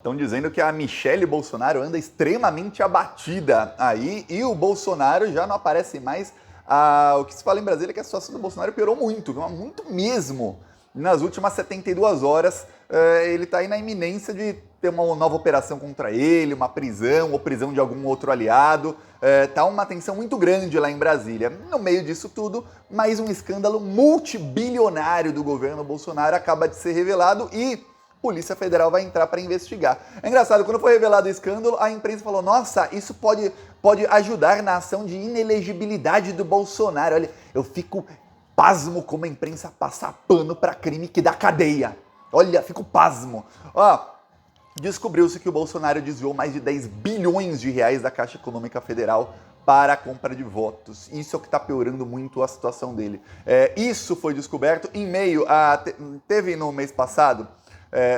Estão dizendo que a Michelle Bolsonaro anda extremamente abatida aí e o Bolsonaro já não aparece mais. O que se fala em Brasília é que a situação do Bolsonaro piorou muito mesmo. Nas últimas 72 horas, ele está aí na iminência de ter uma nova operação contra ele, uma prisão ou prisão de algum outro aliado. Tá uma tensão muito grande lá em Brasília. No meio disso tudo, mais um escândalo multibilionário do governo Bolsonaro acaba de ser revelado e Polícia Federal vai entrar para investigar. É engraçado, quando foi revelado o escândalo, a imprensa falou, nossa, isso pode ajudar na ação de inelegibilidade do Bolsonaro. Olha, eu fico pasmo como a imprensa passa pano para crime que dá cadeia. Olha, fico pasmo. Descobriu-se que o Bolsonaro desviou mais de 10 bilhões de reais da Caixa Econômica Federal para a compra de votos. Isso é o que está piorando muito a situação dele. Isso foi descoberto em meio a... Teve no mês passado,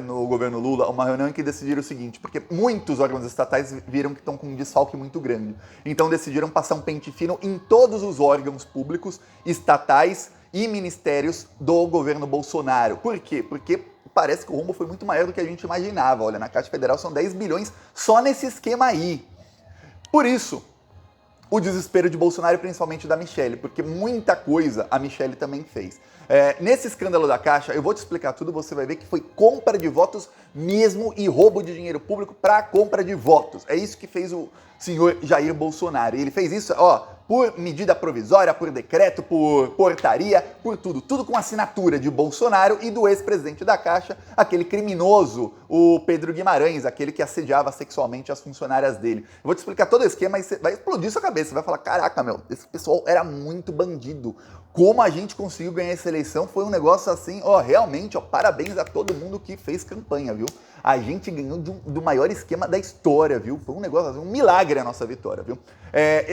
no governo Lula, uma reunião em que decidiram o seguinte, porque muitos órgãos estatais viram que estão com um desfalque muito grande. Então decidiram passar um pente fino em todos os órgãos públicos, estatais e ministérios do governo Bolsonaro. Por quê? Porque parece que o rombo foi muito maior do que a gente imaginava. Olha, na Caixa Federal são 10 bilhões só nesse esquema aí. Por isso, o desespero de Bolsonaro, principalmente da Michelle, porque muita coisa a Michelle também fez. Nesse escândalo da Caixa, eu vou te explicar tudo, você vai ver que foi compra de votos mesmo e roubo de dinheiro público para compra de votos. É isso que fez o senhor Jair Bolsonaro. E ele fez isso, por medida provisória, por decreto, por portaria, por tudo com assinatura de Bolsonaro e do ex-presidente da Caixa, aquele criminoso, o Pedro Guimarães, aquele que assediava sexualmente as funcionárias dele. Eu vou te explicar todo o esquema e você vai explodir sua cabeça, você vai falar, caraca, meu, esse pessoal era muito bandido. Como a gente conseguiu ganhar essa eleição foi um negócio assim, realmente, parabéns a todo mundo que fez campanha, viu? A gente ganhou do maior esquema da história, viu? Foi um negócio, assim, um milagre a nossa vitória, viu?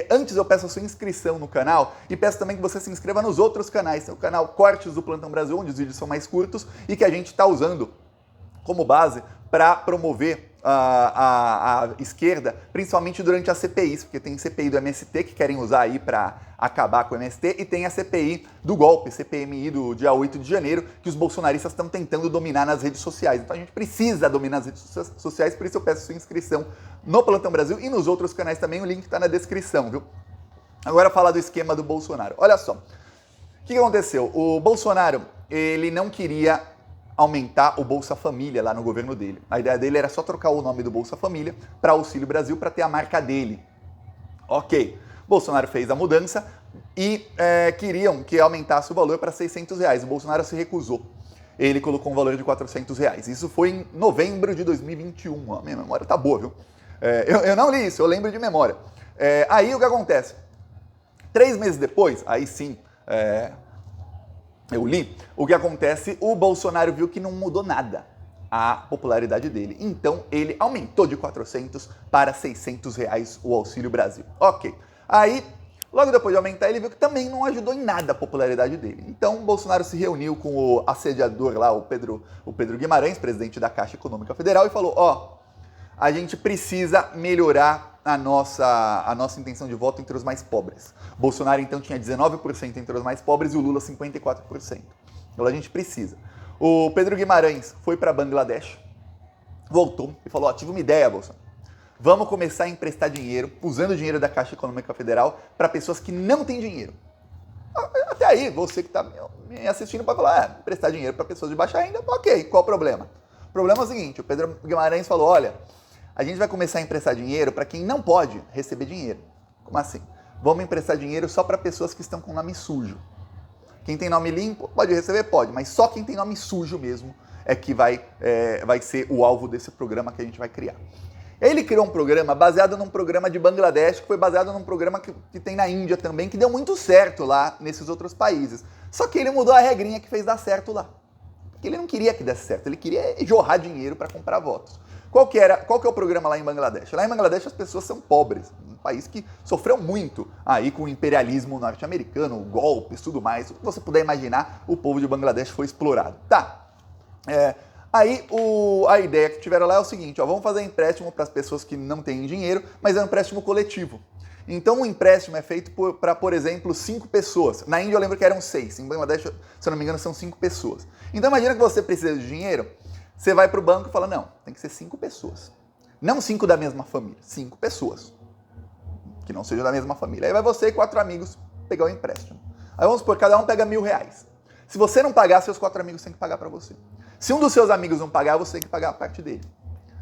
Antes eu peço a sua inscrição no canal e peço também que você se inscreva nos outros canais. Tem o canal Cortes do Plantão Brasil, onde os vídeos são mais curtos e que a gente está usando como base para promover a esquerda, principalmente durante as CPIs, porque tem CPI do MST que querem usar aí para acabar com o MST e tem a CPI do golpe, CPMI do dia 8 de janeiro, que os bolsonaristas estão tentando dominar nas redes sociais. Então a gente precisa dominar as redes sociais, por isso eu peço sua inscrição no Plantão Brasil e nos outros canais também, o link está na descrição, viu? Agora falar do esquema do Bolsonaro. Olha só, o que aconteceu? O Bolsonaro, ele não queria aumentar o Bolsa Família lá no governo dele. A ideia dele era só trocar o nome do Bolsa Família para Auxílio Brasil para ter a marca dele. Ok, Bolsonaro fez a mudança e queriam que aumentasse o valor para R$600. O Bolsonaro se recusou. Ele colocou um valor de R$400. Isso foi em novembro de 2021. A minha memória tá boa, viu? Eu não li isso, eu lembro de memória. Aí o que acontece? 3 meses depois, aí sim, eu li, o que acontece, o Bolsonaro viu que não mudou nada a popularidade dele. Então ele aumentou de 400 para R$600 o Auxílio Brasil. Ok. Aí, logo depois de aumentar, ele viu que também não ajudou em nada a popularidade dele. Então o Bolsonaro se reuniu com o assediador lá, o Pedro Guimarães, presidente da Caixa Econômica Federal, e falou, a gente precisa melhorar a nossa intenção de voto entre os mais pobres. Bolsonaro, então, tinha 19% entre os mais pobres e o Lula 54%. Então, a gente precisa. O Pedro Guimarães foi para Bangladesh, voltou e falou, tive uma ideia, Bolsonaro. Vamos começar a emprestar dinheiro, usando o dinheiro da Caixa Econômica Federal, para pessoas que não têm dinheiro. Até aí, você que está me assistindo pode falar, emprestar dinheiro para pessoas de baixa renda, ok, qual o problema? O problema é o seguinte, o Pedro Guimarães falou, olha, a gente vai começar a emprestar dinheiro para quem não pode receber dinheiro. Como assim? Vamos emprestar dinheiro só para pessoas que estão com nome sujo. Quem tem nome limpo pode receber? Pode, mas só quem tem nome sujo mesmo é que vai ser o alvo desse programa que a gente vai criar. Ele criou um programa baseado num programa de Bangladesh, que foi baseado num programa que tem na Índia também, que deu muito certo lá nesses outros países. Só que ele mudou a regrinha que fez dar certo lá. Porque ele não queria que desse certo, ele queria jorrar dinheiro para comprar votos. Qual que é o programa lá em Bangladesh? Lá em Bangladesh as pessoas são pobres, um país que sofreu muito aí com o imperialismo norte-americano, golpes, tudo mais. O que você puder imaginar, o povo de Bangladesh foi explorado. Tá. Aí a ideia que tiveram lá é o seguinte, vamos fazer empréstimo para as pessoas que não têm dinheiro, mas é um empréstimo coletivo. Então o empréstimo é feito para, por exemplo, 5 pessoas. Na Índia eu lembro que eram 6, em Bangladesh, se eu não me engano, são 5 pessoas. Então imagina que você precisa de dinheiro, Você vai para o banco e fala, não, tem que ser 5 pessoas. Não 5 da mesma família, 5 pessoas. Que não sejam da mesma família. Aí vai você e 4 amigos pegar o empréstimo. Aí vamos supor, cada um pega R$1.000. Se você não pagar, seus 4 amigos têm que pagar para você. Se um dos seus amigos não pagar, você tem que pagar a parte dele.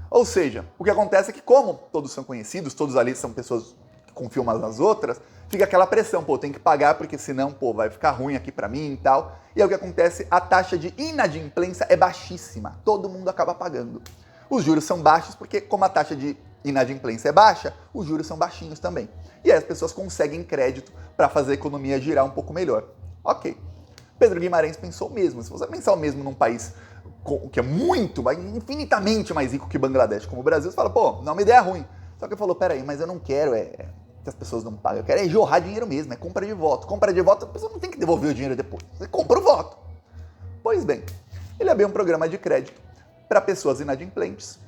Ou seja, o que acontece é que como todos são conhecidos, todos ali são pessoas que confiam umas nas outras, fica aquela pressão, pô, tem que pagar porque senão, pô, vai ficar ruim aqui para mim e tal. E aí o que acontece? A taxa de inadimplência é baixíssima. Todo mundo acaba pagando. Os juros são baixos porque como a taxa de inadimplência é baixa, os juros são baixinhos também. E aí as pessoas conseguem crédito para fazer a economia girar um pouco melhor. Ok. Pedro Guimarães pensou o mesmo. Se você pensar o mesmo num país que é muito, infinitamente mais rico que Bangladesh, como o Brasil, você fala, pô, não, uma ideia ruim. Só que ele falou, peraí, mas eu não quero que as pessoas não paguem, eu quero jorrar dinheiro mesmo, é compra de voto. Compra de voto, a pessoa não tem que devolver o dinheiro depois, você compra o voto. Pois bem, ele abriu um programa de crédito para pessoas inadimplentes,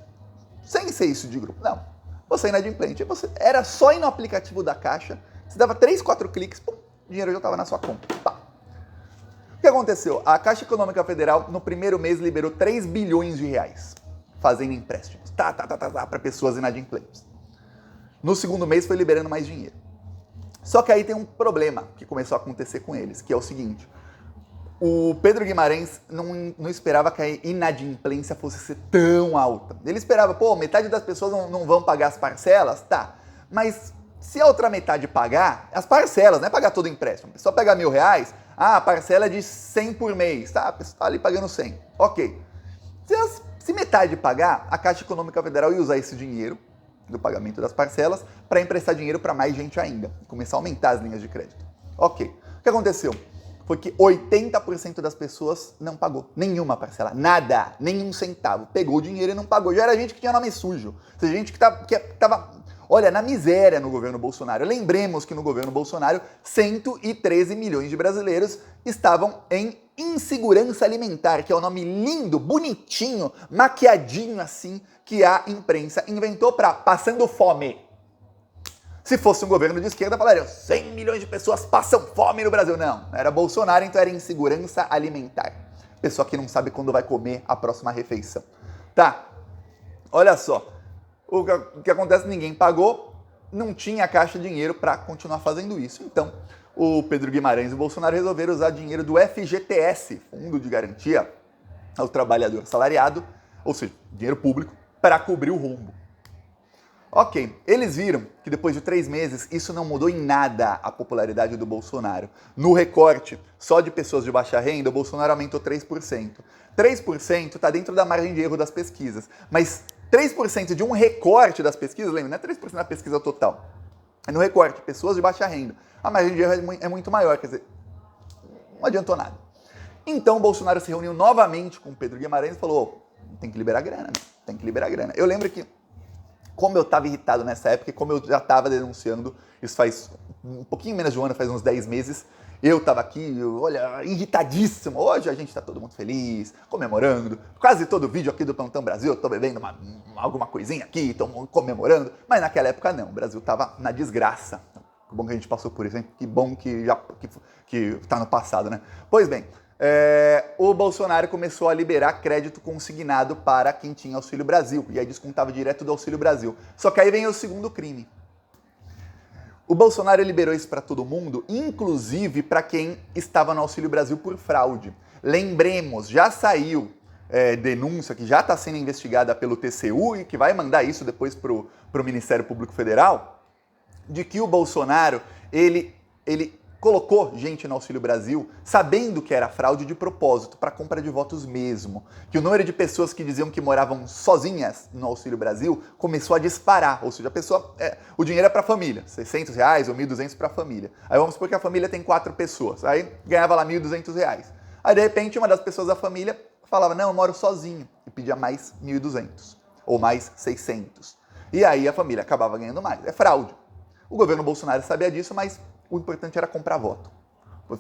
sem ser isso de grupo, não. Você é inadimplente, você era só ir no aplicativo da Caixa, você dava 3, 4 cliques, pum, o dinheiro já estava na sua conta. Pá. O que aconteceu? A Caixa Econômica Federal, no primeiro mês, liberou 3 bilhões de reais fazendo empréstimos. Para pessoas inadimplentes. No segundo mês, foi liberando mais dinheiro. Só que aí tem um problema que começou a acontecer com eles, que é o seguinte. O Pedro Guimarães não esperava que a inadimplência fosse ser tão alta. Ele esperava, pô, metade das pessoas não vão pagar as parcelas? Tá, mas se a outra metade pagar, as parcelas, não é pagar todo o empréstimo. A pessoa pega R$1.000, a parcela é de 100 por mês, tá? A pessoa tá ali pagando 100. Ok. Se metade pagar, a Caixa Econômica Federal ia usar esse dinheiro do pagamento das parcelas para emprestar dinheiro para mais gente ainda. E começar a aumentar as linhas de crédito. Ok. O que aconteceu? Foi que 80% das pessoas não pagou nenhuma parcela, nada, nenhum centavo. Pegou o dinheiro e não pagou. Já era gente que tinha nome sujo. Ou seja, gente que tava, olha, na miséria no governo Bolsonaro. Lembremos que no governo Bolsonaro, 113 milhões de brasileiros estavam em insegurança alimentar, que é um nome lindo, bonitinho, maquiadinho assim, que a imprensa inventou para passando fome. Se fosse um governo de esquerda, falaria 100 milhões de pessoas passam fome no Brasil. Não, era Bolsonaro, então era insegurança alimentar. Pessoa que não sabe quando vai comer a próxima refeição. Tá, olha só. O que acontece, ninguém pagou, não tinha caixa de dinheiro para continuar fazendo isso. Então, o Pedro Guimarães e o Bolsonaro resolveram usar dinheiro do FGTS, Fundo de Garantia ao Trabalhador Assalariado, ou seja, dinheiro público, para cobrir o rombo. Ok, eles viram que depois de 3 meses isso não mudou em nada a popularidade do Bolsonaro. No recorte só de pessoas de baixa renda, o Bolsonaro aumentou 3%. 3% está dentro da margem de erro das pesquisas, mas 3% de um recorte das pesquisas, lembra, não é 3% da pesquisa total. É no recorte, pessoas de baixa renda. A margem de erro é muito maior, quer dizer, não adiantou nada. Então o Bolsonaro se reuniu novamente com o Pedro Guimarães e falou, tem que liberar grana, né? Tem que liberar grana. Eu lembro que como eu estava irritado nessa época e como eu já estava denunciando, isso faz um pouquinho menos de um ano, faz uns 10 meses, eu estava aqui, olha, irritadíssimo. Hoje a gente está todo mundo feliz, comemorando. Quase todo vídeo aqui do Plantão Brasil, eu estou bebendo alguma coisinha aqui, estou comemorando. Mas naquela época não, o Brasil estava na desgraça. Que bom que a gente passou por isso, hein? Que bom que está no passado, né? Pois bem, o Bolsonaro começou a liberar crédito consignado para quem tinha Auxílio Brasil, e aí descontava direto do Auxílio Brasil. Só que aí vem o segundo crime. O Bolsonaro liberou isso para todo mundo, inclusive para quem estava no Auxílio Brasil por fraude. Lembremos, já saiu denúncia que já está sendo investigada pelo TCU e que vai mandar isso depois para o Ministério Público Federal, de que o Bolsonaro, ele colocou gente no Auxílio Brasil sabendo que era fraude de propósito, para compra de votos mesmo. Que o número de pessoas que diziam que moravam sozinhas no Auxílio Brasil começou a disparar. Ou seja, a pessoa, o dinheiro é para a família, R$600 ou R$1.200 para a família. Aí vamos supor que a família tem 4 pessoas, aí ganhava lá R$1.200. Aí de repente uma das pessoas da família falava, não, eu moro sozinho, e pedia mais 1.200 ou mais 600. E aí a família acabava ganhando mais. É fraude. O governo Bolsonaro sabia disso, mas o importante era comprar voto.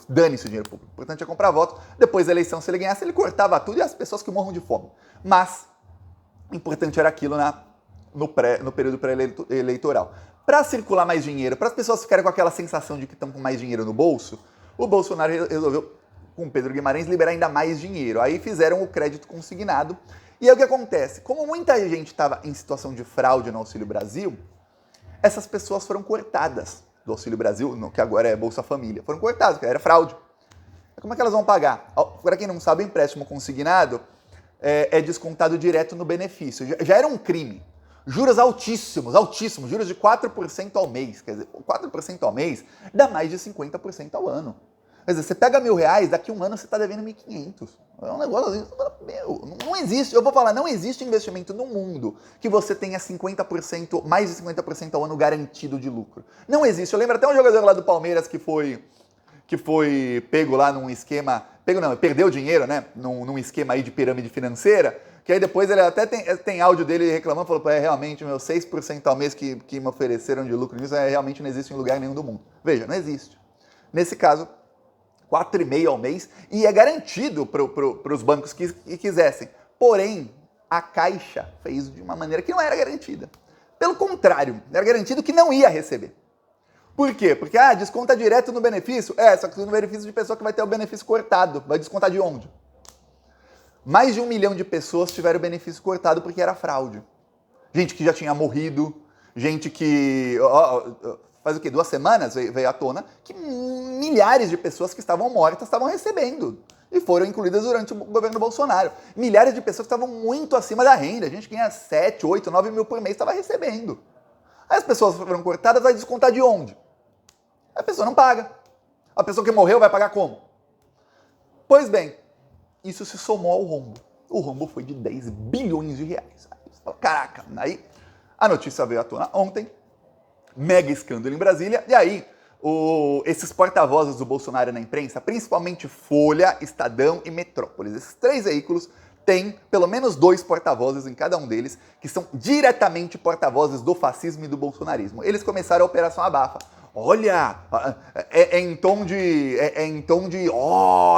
Dane-se o dinheiro público. O importante é comprar voto. Depois da eleição, se ele ganhasse, ele cortava tudo e as pessoas que morram de fome. Mas o importante era aquilo no período pré-eleitoral. Para circular mais dinheiro, para as pessoas ficarem com aquela sensação de que estão com mais dinheiro no bolso, o Bolsonaro resolveu, com o Pedro Guimarães, liberar ainda mais dinheiro. Aí fizeram o crédito consignado E aí o que acontece? Como muita gente estava em situação de fraude no Auxílio Brasil, essas pessoas foram cortadas do Auxílio Brasil, que agora é Bolsa Família. Foram cortadas, porque era fraude. Como é que elas vão pagar? Para quem não sabe, o empréstimo consignado é descontado direto no benefício. Já era um crime. Juros altíssimos, altíssimos, juros de 4% ao mês. Quer dizer, 4% ao mês dá mais de 50% ao ano. Quer dizer, você pega R$1.000, daqui a um ano você está devendo 1.500. É um negócio assim, meu, não existe, eu vou falar, não existe investimento no mundo que você tenha 50%, mais de 50% ao ano garantido de lucro. Não existe. Eu lembro até um jogador lá do Palmeiras que foi pego lá num esquema, perdeu dinheiro, né, num esquema aí de pirâmide financeira, que aí depois ele até tem áudio dele reclamando, falou, realmente, meu, 6% ao mês que me ofereceram de lucro nisso, realmente não existe em lugar nenhum do mundo. Veja, não existe. Nesse caso, 4,5% ao mês, e é garantido para os bancos que quisessem. Porém, a Caixa fez de uma maneira que não era garantida. Pelo contrário, era garantido que não ia receber. Por quê? Porque, desconta direto no benefício. Só que no benefício de pessoa que vai ter o benefício cortado. Vai descontar de onde? Mais de 1 milhão de pessoas tiveram o benefício cortado porque era fraude. Gente que já tinha morrido, gente que... faz o quê? 2 semanas veio à tona que milhares de pessoas que estavam mortas estavam recebendo. E foram incluídas durante o governo Bolsonaro. Milhares de pessoas que estavam muito acima da renda. Gente que ganha 7, 8, 9 mil por mês estava recebendo. Aí as pessoas foram cortadas, vai descontar de onde? A pessoa não paga. A pessoa que morreu vai pagar como? Pois bem, isso se somou ao rombo. O rombo foi de 10 bilhões de reais. Caraca, aí a notícia veio à tona ontem, mega escândalo em Brasília, e aí esses porta-vozes do Bolsonaro na imprensa, principalmente Folha, Estadão e Metrópolis, esses 3 veículos têm pelo menos 2 porta-vozes em cada um deles, que são diretamente porta-vozes do fascismo e do bolsonarismo. Eles começaram a Operação Abafa. Olha, em tom de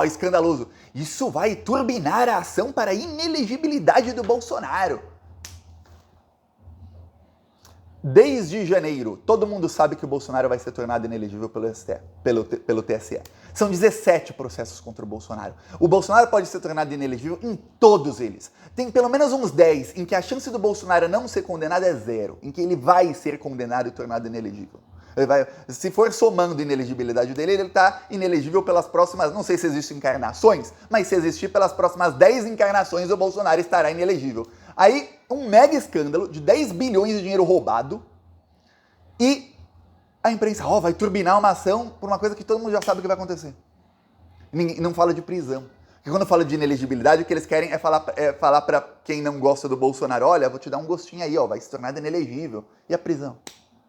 escandaloso. Isso vai turbinar a ação para a inelegibilidade do Bolsonaro. Desde janeiro, todo mundo sabe que o Bolsonaro vai ser tornado inelegível pelo TSE. São 17 processos contra o Bolsonaro. O Bolsonaro pode ser tornado inelegível em todos eles. Tem pelo menos uns 10 em que a chance do Bolsonaro não ser condenado é 0, em que ele vai ser condenado e tornado inelegível. Se for somando a inelegibilidade dele, ele está inelegível pelas próximas, não sei se existem encarnações, mas se existir pelas próximas 10 encarnações, o Bolsonaro estará inelegível. Aí, um mega escândalo de 10 bilhões de dinheiro roubado e a imprensa, vai turbinar uma ação por uma coisa que todo mundo já sabe o que vai acontecer. Não fala de prisão. Porque quando fala de inelegibilidade, o que eles querem é falar para quem não gosta do Bolsonaro, olha, vou te dar um gostinho aí, vai se tornar inelegível. E a prisão?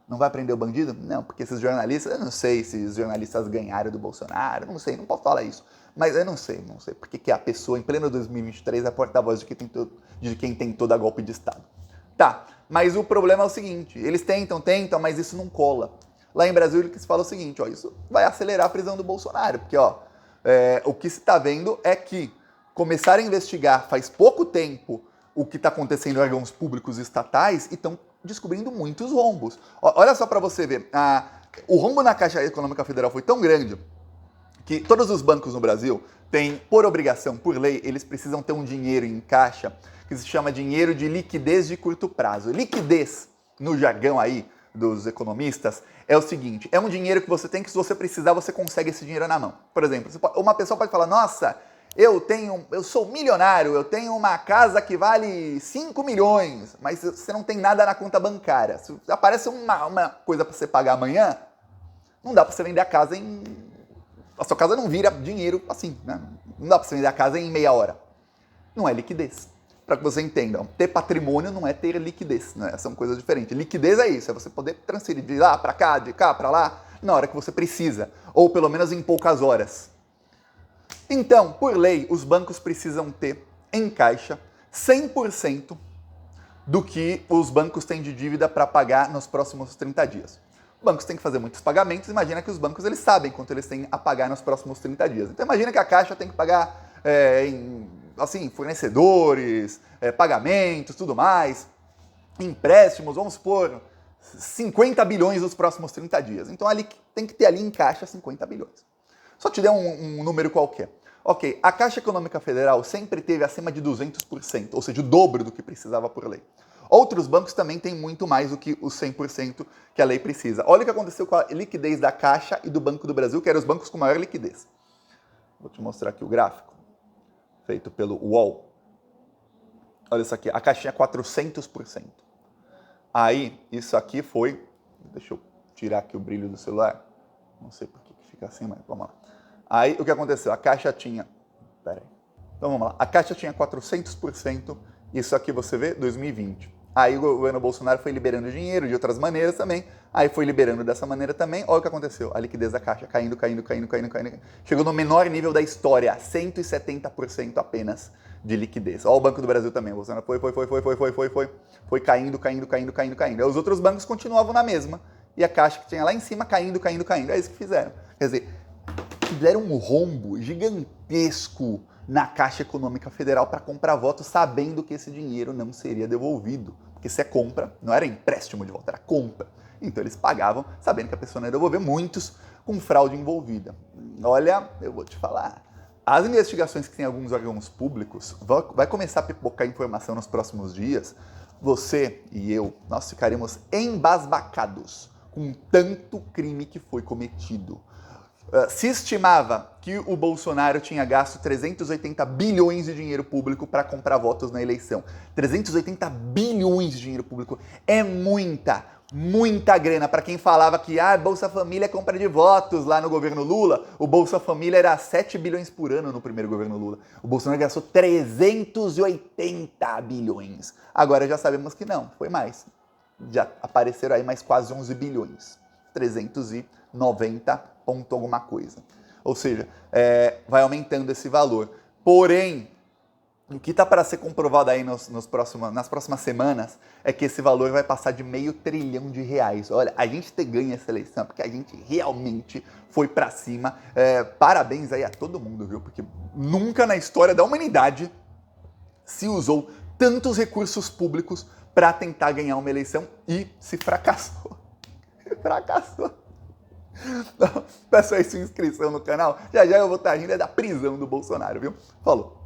Não vai prender o bandido? Não, porque esses jornalistas, eu não sei se os jornalistas ganharam do Bolsonaro, não sei, não posso falar isso. Mas eu não sei porque que a pessoa, em pleno 2023, é porta-voz de quem tentou dar golpe de Estado. Tá, mas o problema é o seguinte, eles tentam, mas isso não cola. Lá em Brasília, eles falam o seguinte, isso vai acelerar a prisão do Bolsonaro, porque, o que se está vendo é que começaram a investigar faz pouco tempo o que está acontecendo em órgãos públicos e estatais e estão descobrindo muitos rombos. Olha só para você ver, o rombo na Caixa Econômica Federal foi tão grande que todos os bancos no Brasil têm, por obrigação, por lei, eles precisam ter um dinheiro em caixa que se chama dinheiro de liquidez de curto prazo. Liquidez, no jargão aí dos economistas, é o seguinte, é um dinheiro que você tem que, se você precisar, você consegue esse dinheiro na mão. Por exemplo, uma pessoa pode falar, nossa, eu sou milionário, eu tenho uma casa que vale 5 milhões, mas você não tem nada na conta bancária. Se aparece uma coisa para você pagar amanhã, não dá para você vender a casa a sua casa não vira dinheiro assim, né? Não dá para você vender a casa em meia hora. Não é liquidez. Para que você entenda, ter patrimônio não é ter liquidez, né? São coisas diferentes. Liquidez é isso, é você poder transferir de lá para cá, de cá para lá, na hora que você precisa, ou pelo menos em poucas horas. Então, por lei, os bancos precisam ter em caixa 100% do que os bancos têm de dívida para pagar nos próximos 30 dias. Os bancos têm que fazer muitos pagamentos, imagina que os bancos eles sabem quanto eles têm a pagar nos próximos 30 dias. Então imagina que a Caixa tem que pagar fornecedores, pagamentos, tudo mais, empréstimos, vamos supor, 50 bilhões nos próximos 30 dias. Então ali tem que ter ali em caixa 50 bilhões. Só te der um número qualquer. Ok, a Caixa Econômica Federal sempre teve acima de 200%, ou seja, o dobro do que precisava por lei. Outros bancos também têm muito mais do que os 100% que a lei precisa. Olha o que aconteceu com a liquidez da Caixa e do Banco do Brasil, que eram os bancos com maior liquidez. Vou te mostrar aqui o gráfico, feito pelo UOL. Olha isso aqui, a Caixa tinha 400%. Aí, isso aqui foi... Deixa eu tirar aqui o brilho do celular. Não sei por que fica assim, mas vamos lá. Aí, o que aconteceu? A Caixa tinha... Pera aí. Então, vamos lá. A Caixa tinha 400%. Isso aqui você vê, 2020. Aí, o governo Bolsonaro foi liberando dinheiro de outras maneiras também. Aí, foi liberando dessa maneira também. Olha o que aconteceu. A liquidez da Caixa caindo. Chegou no menor nível da história. 170% apenas de liquidez. Olha o Banco do Brasil também. O Bolsonaro foi caindo. Aí, os outros bancos continuavam na mesma. E a Caixa que tinha lá em cima caindo. É isso que fizeram. Quer dizer, fizeram um rombo gigantesco na Caixa Econômica Federal para comprar votos, sabendo que esse dinheiro não seria devolvido. Porque se é compra, não era empréstimo de volta, era compra. Então eles pagavam, sabendo que a pessoa não ia devolver, muitos com fraude envolvida. Olha, eu vou te falar. As investigações que tem alguns órgãos públicos, vai começar a pipocar informação nos próximos dias. Você e eu, nós ficaremos embasbacados com tanto crime que foi cometido. Se estimava que o Bolsonaro tinha gasto 380 bilhões de dinheiro público para comprar votos na eleição. 380 bilhões de dinheiro público é muita grana. Para quem falava que Bolsa Família é compra de votos lá no governo Lula, o Bolsa Família era 7 bilhões por ano no primeiro governo Lula. O Bolsonaro gastou 380 bilhões. Agora já sabemos que não, foi mais. Já apareceram aí mais quase 11 bilhões. 390 ponto alguma coisa. Ou seja, vai aumentando esse valor. Porém, o que está para ser comprovado aí nas próximas semanas é que esse valor vai passar de R$500 bilhão. Olha, a gente ter ganho essa eleição porque a gente realmente foi para cima. Parabéns aí a todo mundo, viu? Porque nunca na história da humanidade se usou tantos recursos públicos para tentar ganhar uma eleição e se fracassou. Fracassou. Então, peço aí sua inscrição no canal. Já eu vou estar rindo da prisão do Bolsonaro, viu? Falou!